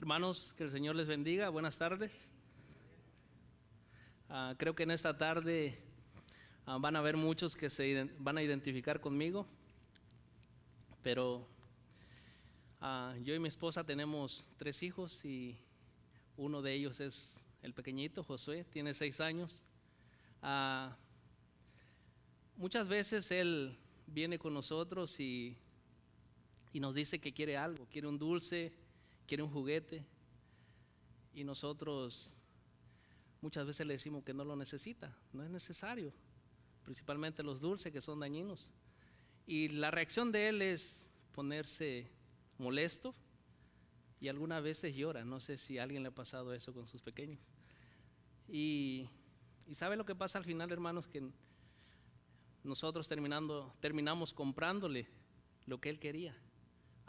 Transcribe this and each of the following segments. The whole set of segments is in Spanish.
Hermanos, que el Señor les bendiga. Buenas tardes. Creo que en esta tarde van a haber muchos que se van a identificar conmigo, pero yo y mi esposa tenemos 3 hijos y uno de ellos es el pequeñito, Josué, tiene 6 años. Muchas veces él viene con nosotros y nos dice que quiere algo, quiere un dulce, quiere un juguete, y nosotros muchas veces le decimos que no lo necesita, no es necesario, principalmente los dulces que son dañinos. Y la reacción de él es ponerse molesto y algunas veces llora. No sé si a alguien le ha pasado eso con sus pequeños. Y ¿sabe lo que pasa al final, hermanos? Que nosotros terminamos comprándole lo que él quería.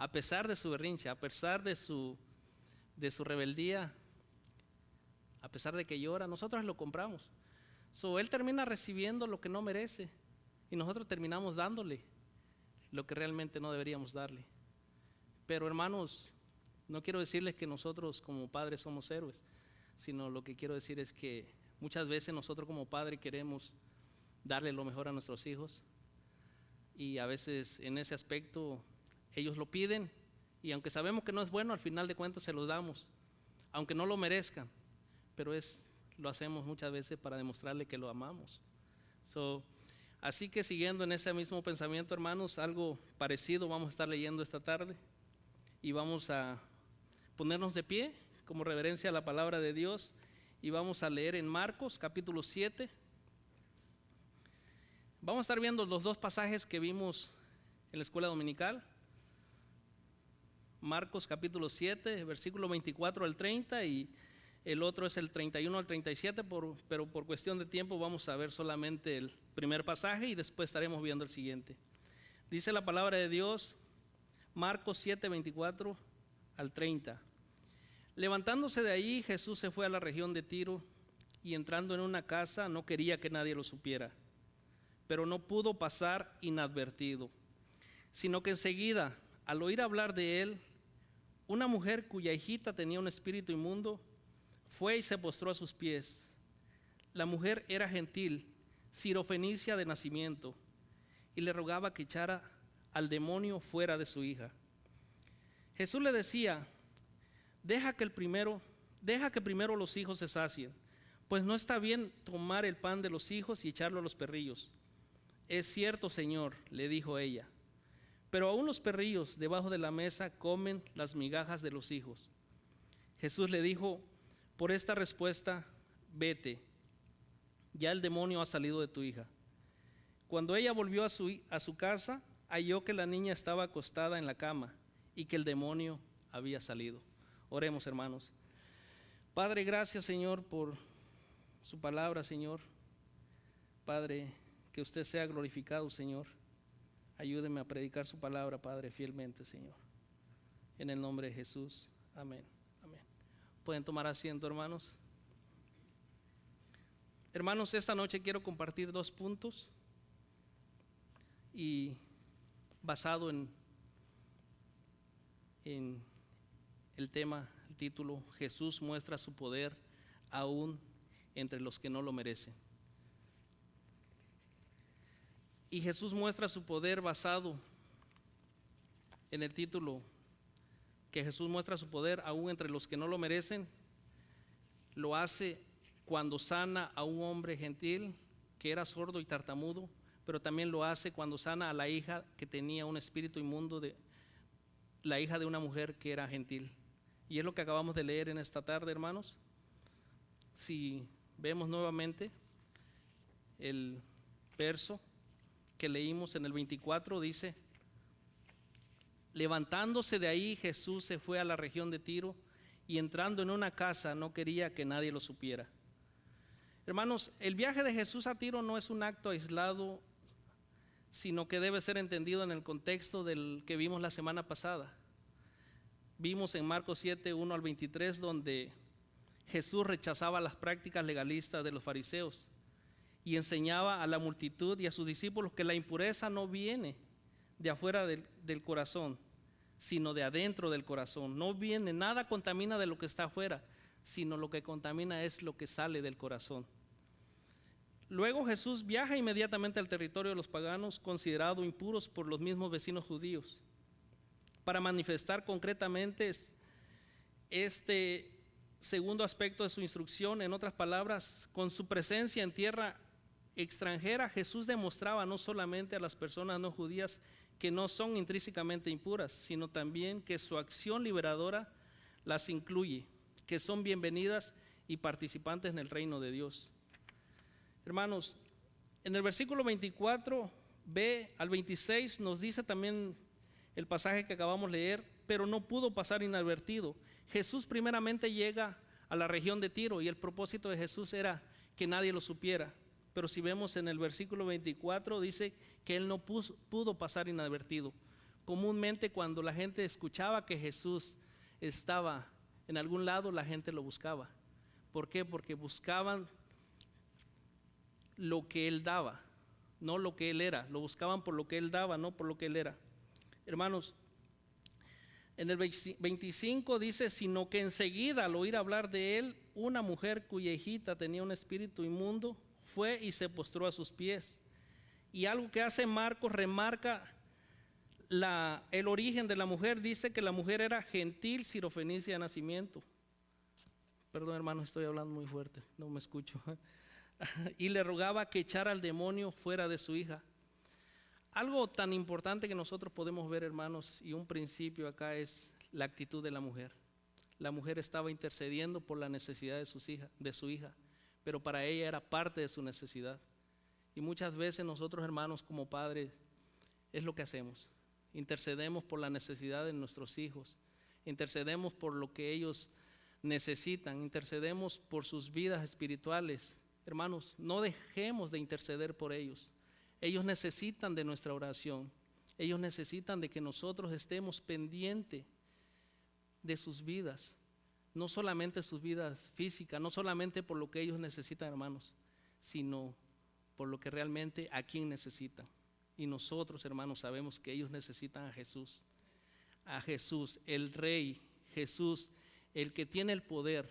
A pesar de su berrinche, a pesar de su rebeldía, a pesar de que llora, nosotros lo compramos. Él termina recibiendo lo que no merece y nosotros terminamos dándole lo que realmente no deberíamos darle. Pero hermanos, no quiero decirles que nosotros como padres somos héroes, sino lo que quiero decir es que muchas veces nosotros como padres queremos darle lo mejor a nuestros hijos y a veces en ese aspecto ellos lo piden y aunque sabemos que no es bueno, al final de cuentas se los damos, aunque no lo merezcan, pero lo hacemos muchas veces para demostrarle que lo amamos. Así que siguiendo en ese mismo pensamiento, hermanos, algo parecido vamos a estar leyendo esta tarde y vamos a ponernos de pie como reverencia a la palabra de Dios y vamos a leer en Marcos capítulo 7. Vamos a estar viendo los 2 pasajes que vimos en la escuela dominical. Marcos capítulo 7, versículo 24 al 30 y el otro es el 31 al 37, pero por cuestión de tiempo vamos a ver solamente el primer pasaje y después estaremos viendo el siguiente. Dice la palabra de Dios, Marcos 7, 24 al 30. Levantándose de ahí, Jesús se fue a la región de Tiro y entrando en una casa no quería que nadie lo supiera, pero no pudo pasar inadvertido, sino que enseguida, al oír hablar de él, una mujer cuya hijita tenía un espíritu inmundo fue y se postró a sus pies. La mujer era gentil, sirofenicia de nacimiento, y le rogaba que echara al demonio fuera de su hija. Jesús le decía: deja que primero los hijos se sacien, pues no está bien tomar el pan de los hijos y echarlo a los perrillos. Es cierto, Señor, le dijo ella, pero aún los perrillos debajo de la mesa comen las migajas de los hijos. Jesús le dijo: por esta respuesta, vete, ya el demonio ha salido de tu hija. Cuando ella volvió a su casa, halló que la niña estaba acostada en la cama y que el demonio había salido. Oremos, hermanos. Padre, gracias, Señor, por su palabra, Señor. Padre, que usted sea glorificado, Señor. Ayúdeme a predicar su palabra, Padre, fielmente, Señor. En el nombre de Jesús. Amén. Amén. Pueden tomar asiento, hermanos. Hermanos, esta noche quiero compartir 2 puntos y basado en el tema, el título: Jesús muestra su poder aún entre los que no lo merecen. Y Jesús muestra su poder basado en el título, que Jesús muestra su poder aún entre los que no lo merecen. Lo hace cuando sana a un hombre gentil que era sordo y tartamudo, pero también lo hace cuando sana a la hija que tenía un espíritu inmundo, la hija de una mujer que era gentil. Y es lo que acabamos de leer en esta tarde, hermanos. Si vemos nuevamente el verso que leímos en el 24, dice: levantándose de ahí, Jesús se fue a la región de Tiro y entrando en una casa no quería que nadie lo supiera. Hermanos, el viaje de Jesús a Tiro no es un acto aislado, sino que debe ser entendido en el contexto del que vimos la semana pasada. Vimos en Marcos 7, 1 al 23, donde Jesús rechazaba las prácticas legalistas de los fariseos y enseñaba a la multitud y a sus discípulos que la impureza no viene de afuera del corazón, sino de adentro del corazón. No viene, nada contamina de lo que está afuera, sino lo que contamina es lo que sale del corazón. Luego Jesús viaja inmediatamente al territorio de los paganos, considerados impuros por los mismos vecinos judíos, para manifestar concretamente este segundo aspecto de su instrucción. En otras palabras, con su presencia en tierra extranjera, Jesús demostraba no solamente a las personas no judías que no son intrínsecamente impuras, sino también que su acción liberadora las incluye, que son bienvenidas y participantes en el reino de Dios. Hermanos, en el versículo 24b al 26 nos dice también el pasaje que acabamos de leer, pero no pudo pasar inadvertido. Jesús primeramente llega a la región de Tiro y el propósito de Jesús era que nadie lo supiera. Pero si vemos en el versículo 24 dice que él no pudo pasar inadvertido. Comúnmente cuando la gente escuchaba que Jesús estaba en algún lado, la gente lo buscaba. ¿Por qué? Porque buscaban lo que él daba, no lo que él era. Lo buscaban por lo que él daba, no por lo que él era. Hermanos, en el 25 dice, sino que enseguida al oír hablar de él, una mujer cuya hijita tenía un espíritu inmundo, fue y se postró a sus pies. Y algo que hace Marcos remarca el origen de la mujer. Dice que la mujer era gentil sirofenicia de nacimiento. Perdón, hermano, estoy hablando muy fuerte, no me escucho. Y le rogaba que echara al demonio fuera de su hija. Algo tan importante que nosotros podemos ver, hermanos, y un principio acá es la actitud de la mujer. La mujer estaba intercediendo por la necesidad de su hija, pero para ella era parte de su necesidad. Y muchas veces nosotros, hermanos, como padres, es lo que hacemos. Intercedemos por la necesidad de nuestros hijos, intercedemos por lo que ellos necesitan, intercedemos por sus vidas espirituales. Hermanos, no dejemos de interceder por ellos. Ellos necesitan de nuestra oración. Ellos necesitan de que nosotros estemos pendientes de sus vidas. No solamente sus vidas físicas, no solamente por lo que ellos necesitan, hermanos, sino por lo que realmente a quien necesitan. Y nosotros, hermanos, sabemos que ellos necesitan a Jesús, el Rey, Jesús, el que tiene el poder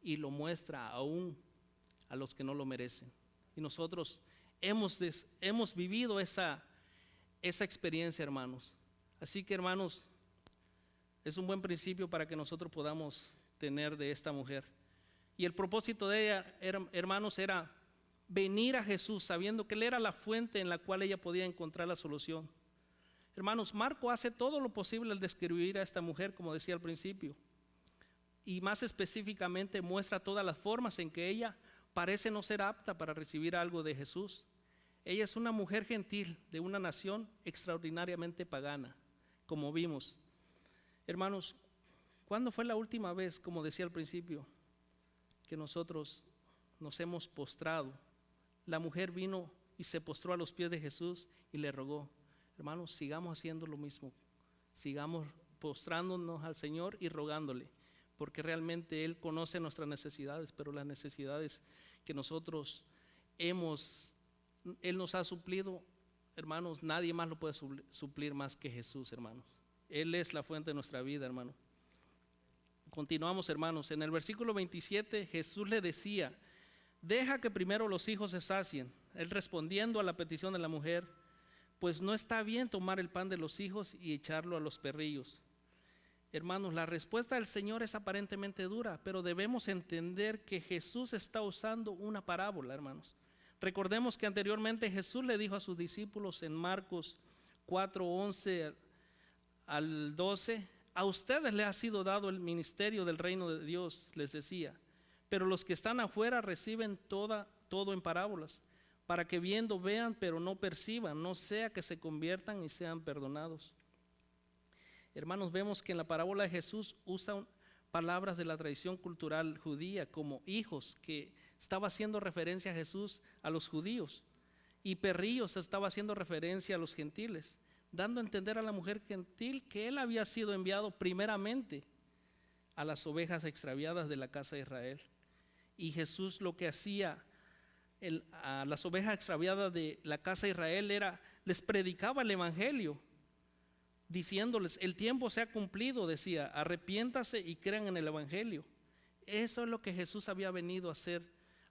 y lo muestra aún a los que no lo merecen. Y nosotros hemos vivido esa experiencia, hermanos. Así que, hermanos, es un buen principio para que nosotros podamos tener de esta mujer. Y el propósito de ella, hermanos, era venir a Jesús sabiendo que Él era la fuente en la cual ella podía encontrar la solución. Hermanos, Marco hace todo lo posible al describir a esta mujer, como decía al principio, y más específicamente muestra todas las formas en que ella parece no ser apta para recibir algo de Jesús. Ella es una mujer gentil de una nación extraordinariamente pagana, como vimos. Hermanos, ¿cuándo fue la última vez, como decía al principio, que nosotros nos hemos postrado? La mujer vino y se postró a los pies de Jesús y le rogó. Hermanos, sigamos haciendo lo mismo. Sigamos postrándonos al Señor y rogándole, porque realmente Él conoce nuestras necesidades, pero las necesidades que nosotros Él nos ha suplido, hermanos, nadie más lo puede suplir más que Jesús, hermanos. Él es la fuente de nuestra vida, hermano. Continuamos, hermanos. En el versículo 27 Jesús le decía, deja que primero los hijos se sacien. Él respondiendo a la petición de la mujer, pues no está bien tomar el pan de los hijos y echarlo a los perrillos. Hermanos, la respuesta del Señor es aparentemente dura, pero debemos entender que Jesús está usando una parábola, hermanos. Recordemos que anteriormente Jesús le dijo a sus discípulos en Marcos 4:11 al 12, a ustedes les ha sido dado el ministerio del reino de Dios, les decía, pero los que están afuera reciben todo en parábolas, para que viendo vean, pero no perciban, no sea que se conviertan y sean perdonados. Hermanos, vemos que en la parábola de Jesús usa palabras de la tradición cultural judía como hijos, que estaba haciendo referencia a Jesús a los judíos, y perrillos estaba haciendo referencia a los gentiles, dando a entender a la mujer gentil que él había sido enviado primeramente a las ovejas extraviadas de la casa de Israel. Y Jesús lo que hacía a las ovejas extraviadas de la casa de Israel les predicaba el evangelio, diciéndoles: el tiempo se ha cumplido, decía, arrepiéntase y crean en el evangelio. Eso es lo que Jesús había venido a hacer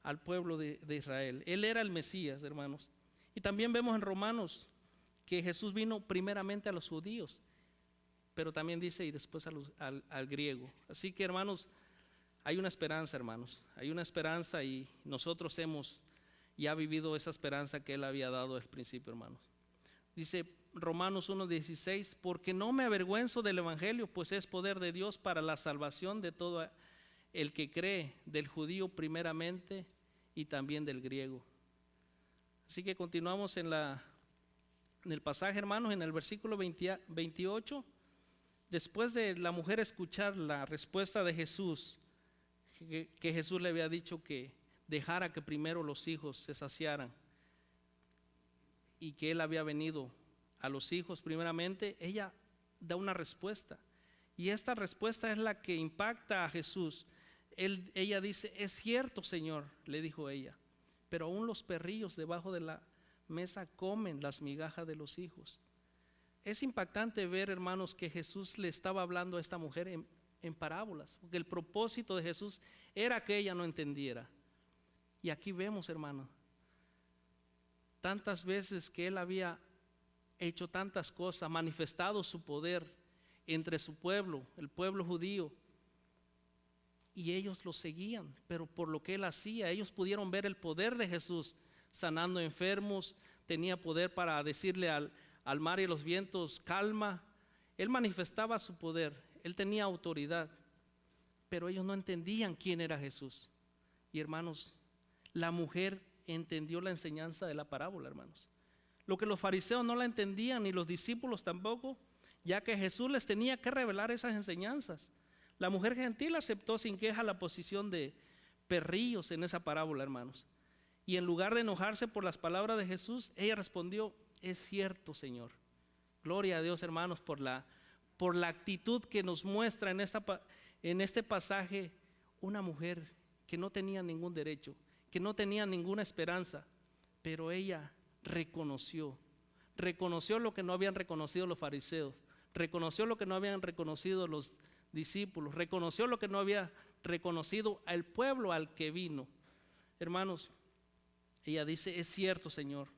al pueblo de Israel. Él era el Mesías, hermanos. Y también vemos en Romanos que Jesús vino primeramente a los judíos, pero también dice y después al griego. Así que, hermanos, hay una esperanza, hermanos, hay una esperanza, y nosotros hemos ya vivido esa esperanza que Él había dado al principio, hermanos. Dice Romanos 1:16: porque no me avergüenzo del evangelio, pues es poder de Dios para la salvación de todo el que cree, del judío primeramente y también del griego. Así que continuamos en el pasaje, hermanos, en el versículo 28. Después de la mujer escuchar la respuesta de Jesús, que Jesús le había dicho que dejara que primero los hijos se saciaran y que Él había venido a los hijos primeramente, ella da una respuesta, y esta respuesta es la que impacta a Jesús. Ella dice: es cierto, Señor, le dijo ella, pero aún los perrillos debajo de la mesa comen las migajas de los hijos. Es impactante ver, hermanos, que Jesús le estaba hablando a esta mujer en parábolas, porque el propósito de Jesús era que ella no entendiera. Y aquí vemos, hermano, tantas veces que Él había hecho tantas cosas, manifestado su poder entre su pueblo, el pueblo judío, y ellos lo seguían, pero por lo que Él hacía, ellos pudieron ver el poder de Jesús sanando enfermos. Tenía poder para decirle al mar y a los vientos: calma. Él manifestaba su poder, Él tenía autoridad, pero ellos no entendían quién era Jesús. Y, hermanos, la mujer entendió la enseñanza de la parábola, hermanos. Lo que los fariseos no la entendían, ni los discípulos tampoco, ya que Jesús les tenía que revelar esas enseñanzas. La mujer gentil aceptó sin queja la posición de perrillos en esa parábola, hermanos. Y en lugar de enojarse por las palabras de Jesús, ella respondió: es cierto, Señor. Gloria a Dios, hermanos, por la actitud que nos muestra en este pasaje una mujer que no tenía ningún derecho, que no tenía ninguna esperanza, pero ella reconoció lo que no habían reconocido los fariseos, reconoció lo que no habían reconocido los discípulos, reconoció lo que no había reconocido al pueblo al que vino. Hermanos, ella dice: es cierto, Señor.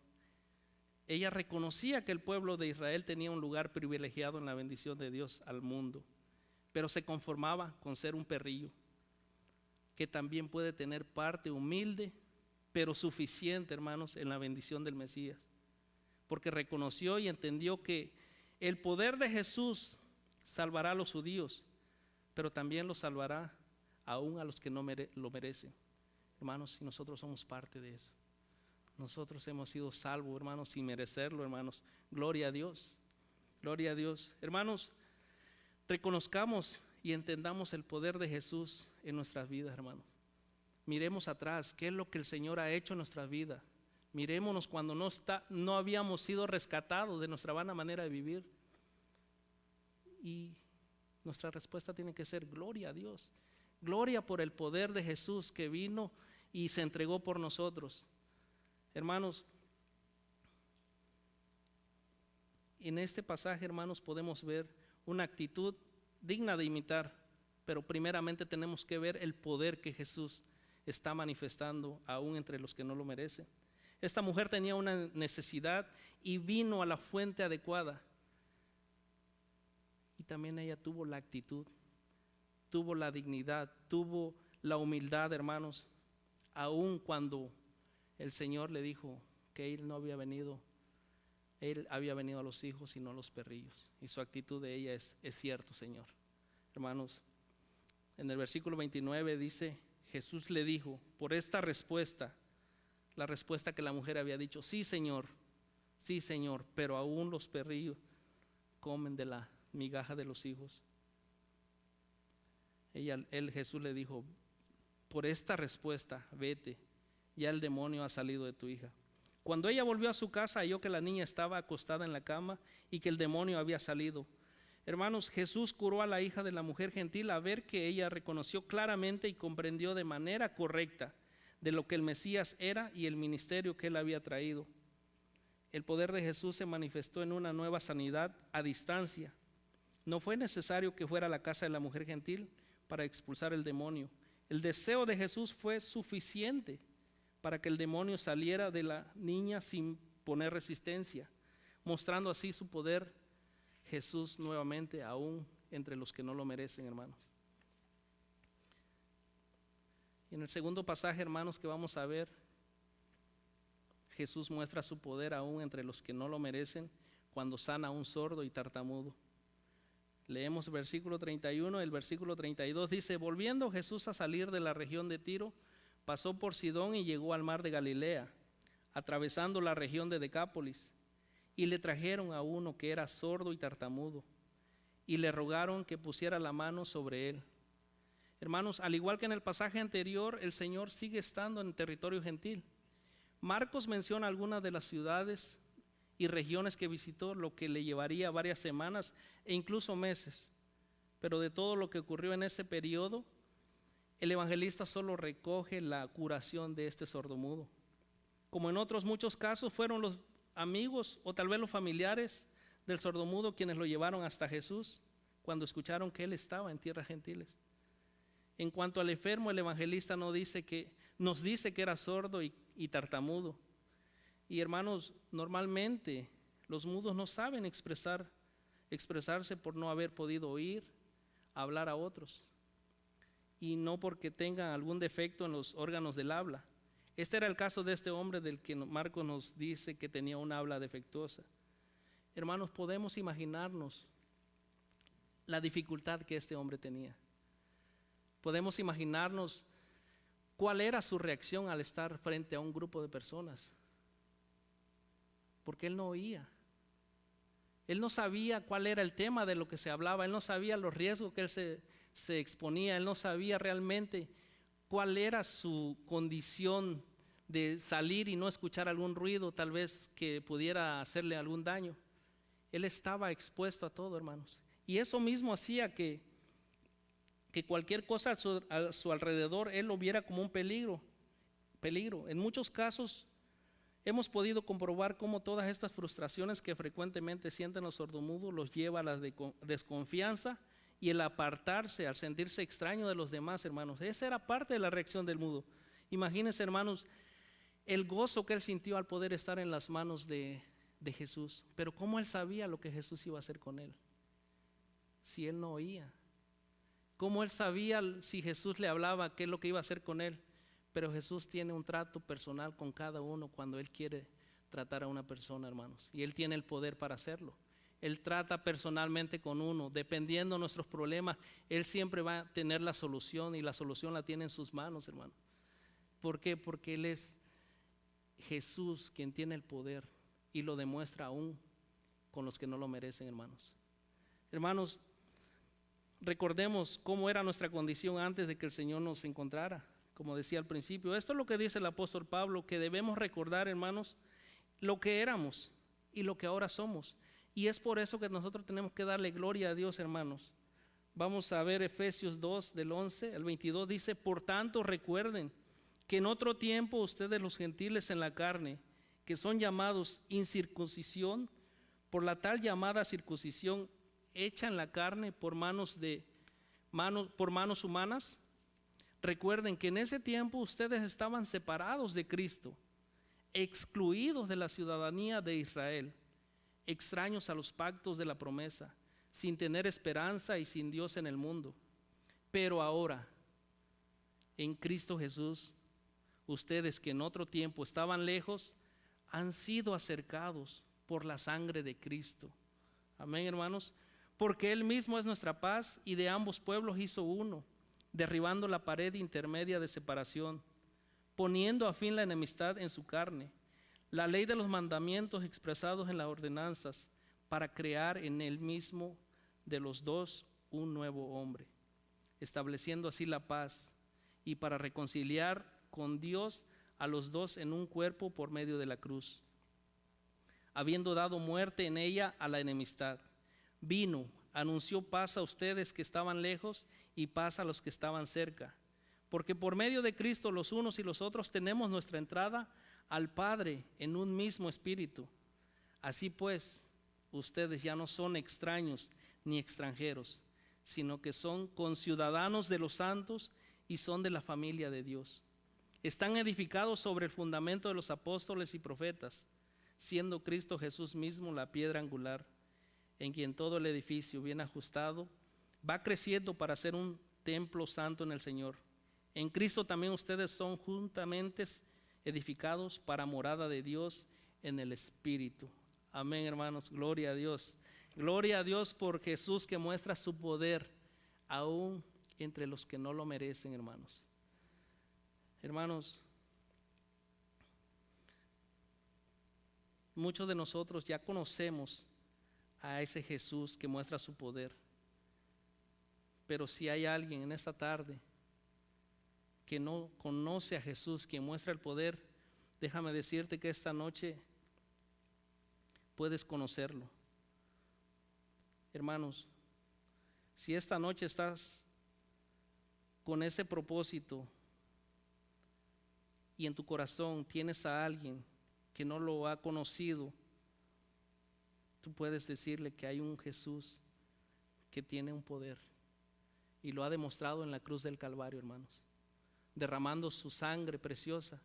Ella reconocía que el pueblo de Israel tenía un lugar privilegiado en la bendición de Dios al mundo, pero se conformaba con ser un perrillo, que también puede tener parte humilde, pero suficiente, hermanos, en la bendición del Mesías, porque reconoció y entendió que el poder de Jesús salvará a los judíos, pero también los salvará aún a los que no lo merecen. Hermanos, si nosotros somos parte de eso, nosotros hemos sido salvos, hermanos, sin merecerlo, hermanos. Gloria a Dios, gloria a Dios. Hermanos, reconozcamos y entendamos el poder de Jesús en nuestras vidas, hermanos. Miremos atrás, qué es lo que el Señor ha hecho en nuestras vidas. Mirémonos cuando no habíamos sido rescatados de nuestra vana manera de vivir. Y nuestra respuesta tiene que ser: gloria a Dios. Gloria por el poder de Jesús que vino y se entregó por nosotros. Hermanos, en este pasaje, hermanos, podemos ver una actitud digna de imitar, pero primeramente tenemos que ver el poder que Jesús está manifestando aún entre los que no lo merecen. Esta mujer tenía una necesidad y vino a la fuente adecuada. Y también ella tuvo la actitud, tuvo la dignidad, tuvo la humildad, hermanos, aun cuando el Señor le dijo que Él había venido a los hijos y no a los perrillos. Y su actitud de ella es cierto, Señor. Hermanos, en el versículo 29 dice: Jesús le dijo, por esta respuesta, la respuesta que la mujer había dicho: sí, Señor, pero aún los perrillos comen de la migaja de los hijos. Jesús le dijo: por esta respuesta, vete, ya el demonio ha salido de tu hija. Cuando ella volvió a su casa, halló que la niña estaba acostada en la cama y que el demonio había salido. Hermanos, Jesús curó a la hija de la mujer gentil a ver que ella reconoció claramente y comprendió de manera correcta de lo que el Mesías era y el ministerio que Él había traído. El poder de Jesús se manifestó en una nueva sanidad a distancia. No fue necesario que fuera a la casa de la mujer gentil para expulsar el demonio. El deseo de Jesús fue suficiente para que el demonio saliera de la niña sin poner resistencia, mostrando así su poder Jesús nuevamente aún entre los que no lo merecen, hermanos. Y en el segundo pasaje, hermanos, que vamos a ver, Jesús muestra su poder aún entre los que no lo merecen cuando sana a un sordo y tartamudo. Leemos el versículo 31, el versículo 32 dice: volviendo Jesús a salir de la región de Tiro, pasó por Sidón y llegó al mar de Galilea, atravesando la región de Decápolis, y le trajeron a uno que era sordo y tartamudo, y le rogaron que pusiera la mano sobre él. Hermanos, al igual que en el pasaje anterior, el Señor sigue estando en territorio gentil. Marcos menciona algunas de las ciudades y regiones que visitó, lo que le llevaría varias semanas e incluso meses. Pero de todo lo que ocurrió en ese periodo, el evangelista solo recoge la curación de este sordomudo. Como en otros muchos casos, fueron los amigos o tal vez los familiares del sordomudo quienes lo llevaron hasta Jesús cuando escucharon que él estaba en tierras gentiles. En cuanto al enfermo, el evangelista nos dice que era sordo y tartamudo. Y hermanos, normalmente los mudos no saben expresarse por no haber podido oír, hablar a otros, y no porque tengan algún defecto en los órganos del habla. Este era el caso de este hombre del que Marcos nos dice que tenía un habla defectuosa. Hermanos, podemos imaginarnos la dificultad que este hombre tenía. Podemos imaginarnos cuál era su reacción al estar frente a un grupo de personas, porque él no oía. Él no sabía cuál era el tema de lo que se hablaba, él no sabía los riesgos que él se exponía, él no sabía realmente cuál era su condición de salir y no escuchar algún ruido, tal vez que pudiera hacerle algún daño. Él estaba expuesto a todo, hermanos, y eso mismo hacía que cualquier cosa a su alrededor él lo viera como un peligro. En muchos casos hemos podido comprobar cómo todas estas frustraciones que frecuentemente sienten los sordomudos los lleva a la desconfianza y el apartarse, al sentirse extraño de los demás, hermanos. Esa era parte de la reacción del mudo. Imagínense, hermanos, el gozo que él sintió al poder estar en las manos de Jesús. Pero ¿cómo él sabía lo que Jesús iba a hacer con él si él no oía? ¿Cómo él sabía si Jesús le hablaba qué es lo que iba a hacer con él? Pero Jesús tiene un trato personal con cada uno cuando él quiere tratar a una persona, hermanos, y él tiene el poder para hacerlo. Él trata personalmente con uno, dependiendo de nuestros problemas, él siempre va a tener la solución, y la solución la tiene en sus manos, hermano. ¿Por qué? Porque él es Jesús quien tiene el poder y lo demuestra aún con los que no lo merecen, hermanos. Hermanos, recordemos cómo era nuestra condición antes de que el Señor nos encontrara. Como decía al principio, esto es lo que dice el apóstol Pablo, que debemos recordar, hermanos, lo que éramos y lo que ahora somos. Y es por eso que nosotros tenemos que darle gloria a Dios, hermanos. Vamos a ver Efesios 2, del 11 al 22, dice: por tanto recuerden que en otro tiempo ustedes, los gentiles en la carne, que son llamados incircuncisión, por la tal llamada circuncisión hecha en la carne por manos humanas. Recuerden que en ese tiempo ustedes estaban separados de Cristo, excluidos de la ciudadanía de Israel, extraños a los pactos de la promesa, sin tener esperanza y sin Dios en el mundo. Pero ahora, en Cristo Jesús, ustedes que en otro tiempo estaban lejos, han sido acercados por la sangre de Cristo. Amén, hermanos. Porque Él mismo es nuestra paz, y de ambos pueblos hizo uno, derribando la pared intermedia de separación, poniendo a fin la enemistad en su carne, la ley de los mandamientos expresados en las ordenanzas, para crear en Él mismo de los dos un nuevo hombre, estableciendo así la paz, y para reconciliar con Dios a los dos en un cuerpo por medio de la cruz, habiendo dado muerte en ella a la enemistad. Vino, anunció paz a ustedes que estaban lejos y paz a los que estaban cerca, porque por medio de Cristo los unos y los otros tenemos nuestra entrada al Padre en un mismo espíritu. Así pues, ustedes ya no son extraños ni extranjeros, sino que son conciudadanos de los santos y son de la familia de Dios. Están edificados sobre el fundamento de los apóstoles y profetas, siendo Cristo Jesús mismo la piedra angular, en quien todo el edificio bien ajustado va creciendo para ser un templo santo en el Señor. En Cristo también ustedes son juntamente edificados para morada de Dios en el Espíritu. Amén, hermanos, gloria a Dios. Gloria a Dios por Jesús, que muestra su poder aún entre los que no lo merecen, hermanos. Hermanos, muchos de nosotros ya conocemos a ese Jesús que muestra su poder. Pero si hay alguien en esta tarde que no conoce a Jesús, quien muestra el poder, déjame decirte que esta noche puedes conocerlo. Hermanos, si esta noche estás con ese propósito y en tu corazón tienes a alguien que no lo ha conocido, tú puedes decirle que hay un Jesús que tiene un poder y lo ha demostrado en la cruz del Calvario, hermanos, derramando su sangre preciosa,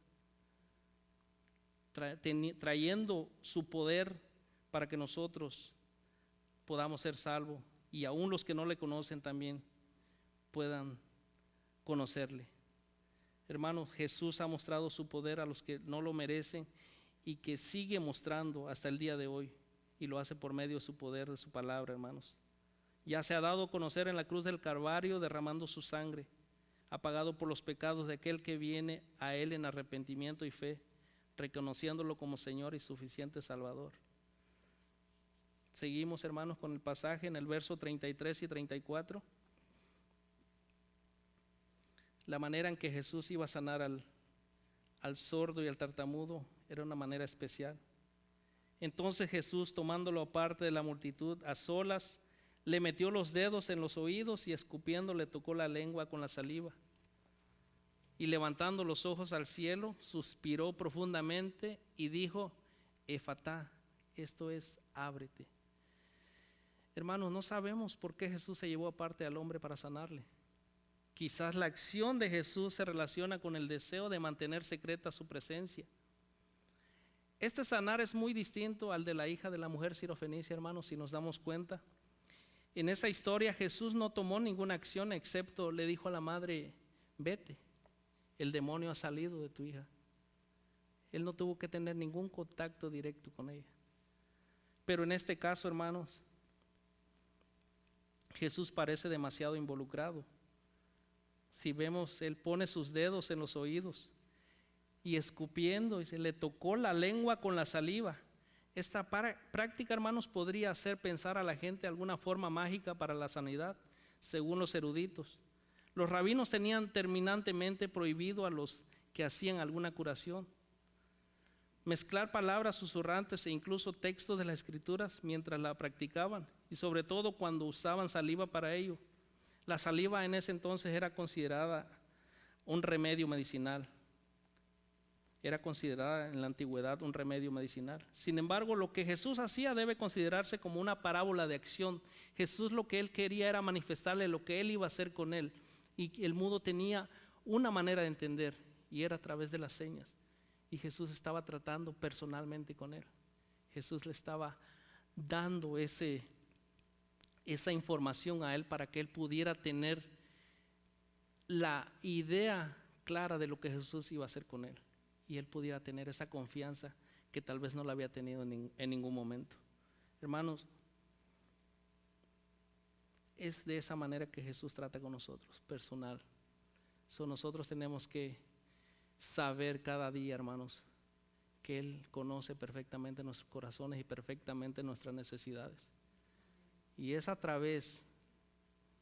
trayendo su poder para que nosotros podamos ser salvos y aún los que no le conocen también puedan conocerle. Hermanos, Jesús ha mostrado su poder a los que no lo merecen y que sigue mostrando hasta el día de hoy, y lo hace por medio de su poder, de su palabra, hermanos. Ya se ha dado a conocer en la cruz del Calvario, derramando su sangre, ha pagado por los pecados de aquel que viene a Él en arrepentimiento y fe, reconociéndolo como Señor y suficiente Salvador. Seguimos, hermanos, con el pasaje en el verso 33 y 34. La manera en que Jesús iba a sanar al sordo y al tartamudo era una manera especial. Entonces Jesús, tomándolo aparte de la multitud, a solas, le metió los dedos en los oídos y escupiendo le tocó la lengua con la saliva. Y levantando los ojos al cielo, suspiró profundamente y dijo: Efatá, esto es, ábrete. Hermanos, no sabemos por qué Jesús se llevó aparte al hombre para sanarle. Quizás la acción de Jesús se relaciona con el deseo de mantener secreta su presencia. Este sanar es muy distinto al de la hija de la mujer sirofenicia, hermanos, si nos damos cuenta. En esa historia Jesús no tomó ninguna acción, excepto le dijo a la madre: vete, el demonio ha salido de tu hija. Él no tuvo que tener ningún contacto directo con ella. Pero en este caso, hermanos, Jesús parece demasiado involucrado. Si vemos, Él pone sus dedos en los oídos y escupiendo, y se le tocó la lengua con la saliva. Esta práctica, hermanos, podría hacer pensar a la gente alguna forma mágica para la sanidad, según los eruditos. Los rabinos tenían terminantemente prohibido a los que hacían alguna curación mezclar palabras susurrantes e incluso textos de las Escrituras mientras la practicaban, y sobre todo cuando usaban saliva para ello. La saliva en ese entonces era considerada un remedio medicinal. Era considerada en la antigüedad un remedio medicinal. Sin embargo, lo que Jesús hacía debe considerarse como una parábola de acción. Jesús, lo que Él quería era manifestarle lo que Él iba a hacer con él. Y el mudo tenía una manera de entender, y era a través de las señas. Y Jesús estaba tratando personalmente con él. Jesús le estaba dando esa información a él para que él pudiera tener la idea clara de lo que Jesús iba a hacer con él, y él pudiera tener esa confianza que tal vez no la había tenido en ningún momento. Hermanos, es de esa manera que Jesús trata con nosotros, personal. Nosotros tenemos que saber cada día, hermanos, que Él conoce perfectamente nuestros corazones y perfectamente nuestras necesidades. Y es a través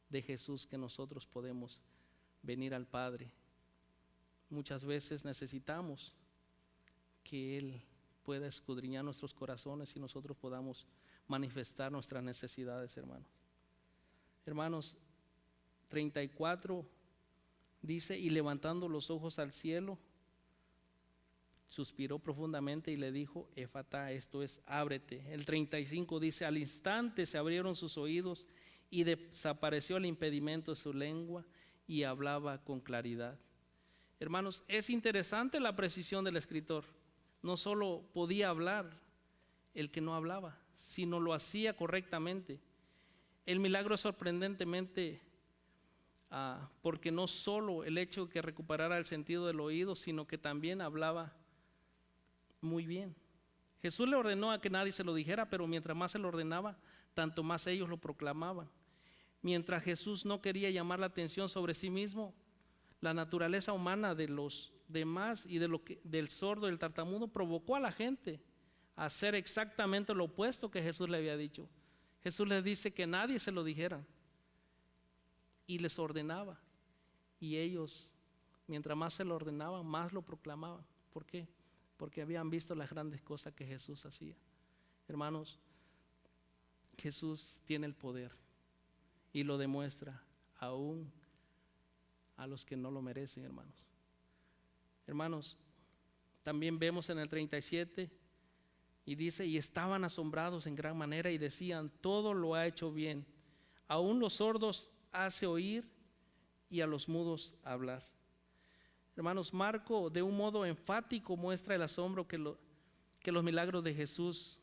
de Jesús que nosotros podemos venir al Padre. Muchas veces necesitamos que Él pueda escudriñar nuestros corazones y nosotros podamos manifestar nuestras necesidades, hermanos. Hermanos, 34 dice: y levantando los ojos al cielo, suspiró profundamente y le dijo, Efatá, esto es, ábrete. El 35 dice, al instante se abrieron sus oídos y desapareció el impedimento de su lengua y hablaba con claridad. Hermanos, es interesante la precisión del escritor. No solo podía hablar el que no hablaba, sino lo hacía correctamente. El milagro es sorprendentemente porque no solo el hecho de que recuperara el sentido del oído, sino que también hablaba muy bien. Jesús le ordenó a que nadie se lo dijera, pero mientras más se lo ordenaba, tanto más ellos lo proclamaban. Mientras Jesús no quería llamar la atención sobre sí mismo, la naturaleza humana de los demás y del sordo y del tartamudo provocó a la gente a hacer exactamente lo opuesto que Jesús le había dicho. Jesús les dice que nadie se lo dijera y les ordenaba, y ellos, mientras más se lo ordenaban, más lo proclamaban. ¿Por qué? Porque habían visto las grandes cosas que Jesús hacía. Hermanos, Jesús tiene el poder y lo demuestra aún a los que no lo merecen, hermanos. Hermanos, también vemos en el 37 y dice, y estaban asombrados en gran manera y decían, todo lo ha hecho bien. Aún los sordos hace oír y a los mudos hablar. Hermanos, Marco de un modo enfático muestra el asombro que los milagros de Jesús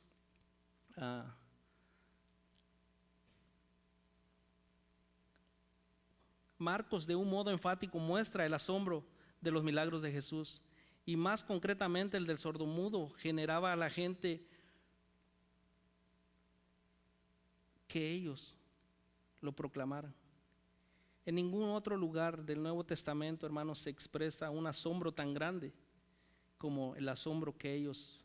Marcos de un modo enfático muestra el asombro de los milagros de Jesús, y más concretamente el del sordomudo generaba a la gente que ellos lo proclamaran. En ningún otro lugar del Nuevo Testamento, hermanos, se expresa un asombro tan grande como el asombro que ellos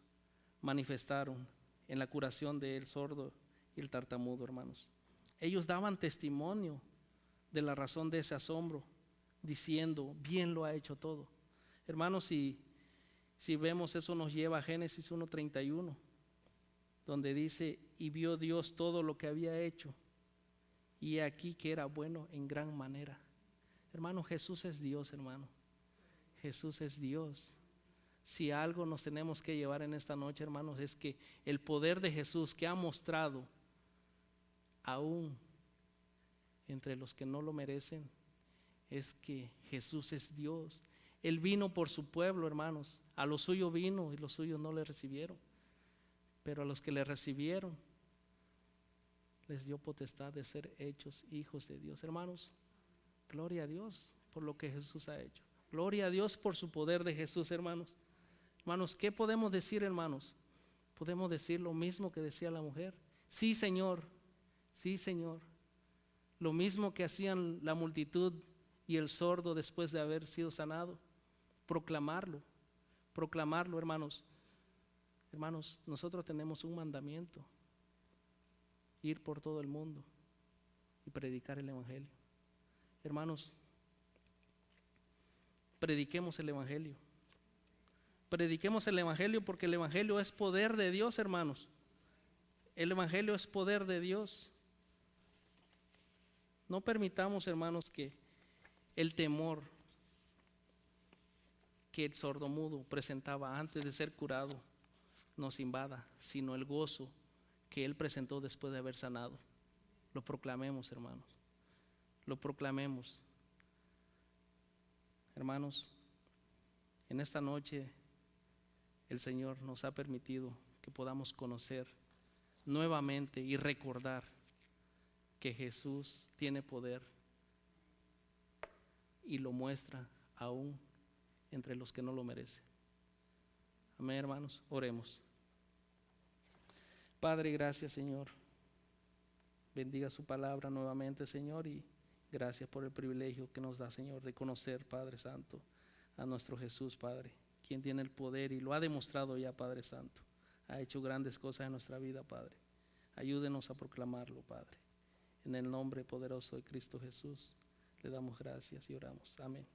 manifestaron en la curación del sordo y el tartamudo, hermanos. Ellos daban testimonio de la razón de ese asombro, diciendo, bien lo ha hecho todo. Hermanos, si vemos eso, nos lleva a Génesis 1:31, donde dice, y vio Dios todo lo que había hecho, y aquí que era bueno en gran manera. Hermano, Jesús es Dios, hermano. Jesús es Dios. Si algo nos tenemos que llevar en esta noche, hermanos, es que el poder de Jesús que ha mostrado aún entre los que no lo merecen, es que Jesús es Dios. Él vino por su pueblo, hermanos. A lo suyo vino y los suyos no le recibieron. Pero a los que le recibieron, les dio potestad de ser hechos hijos de Dios. Hermanos, gloria a Dios por lo que Jesús ha hecho. Gloria a Dios por su poder de Jesús, hermanos. Hermanos, ¿qué podemos decir, hermanos? Podemos decir lo mismo que decía la mujer. Sí, Señor. Sí, Señor. Lo mismo que hacían la multitud y el sordo después de haber sido sanado. Proclamarlo, hermanos. Hermanos, nosotros tenemos un mandamiento: ir por todo el mundo y predicar el evangelio. Hermanos, prediquemos el evangelio. Prediquemos el evangelio, porque el evangelio es poder de Dios, hermanos. El evangelio es poder de Dios. No permitamos, hermanos, que el temor que el sordomudo presentaba antes de ser curado nos invada, sino el gozo que él presentó después de haber sanado. Lo proclamemos, hermanos. Lo proclamemos. Hermanos, en esta noche el Señor nos ha permitido que podamos conocer nuevamente y recordar que Jesús tiene poder y lo muestra aún entre los que no lo merecen. Amén, hermanos, oremos. Padre, gracias, Señor. Bendiga su palabra nuevamente, Señor, y gracias por el privilegio que nos da, Señor, de conocer, Padre Santo, a nuestro Jesús, Padre, quien tiene el poder y lo ha demostrado ya, Padre Santo. Ha hecho grandes cosas en nuestra vida, Padre. Ayúdenos a proclamarlo, Padre. En el nombre poderoso de Cristo Jesús, le damos gracias y oramos. Amén.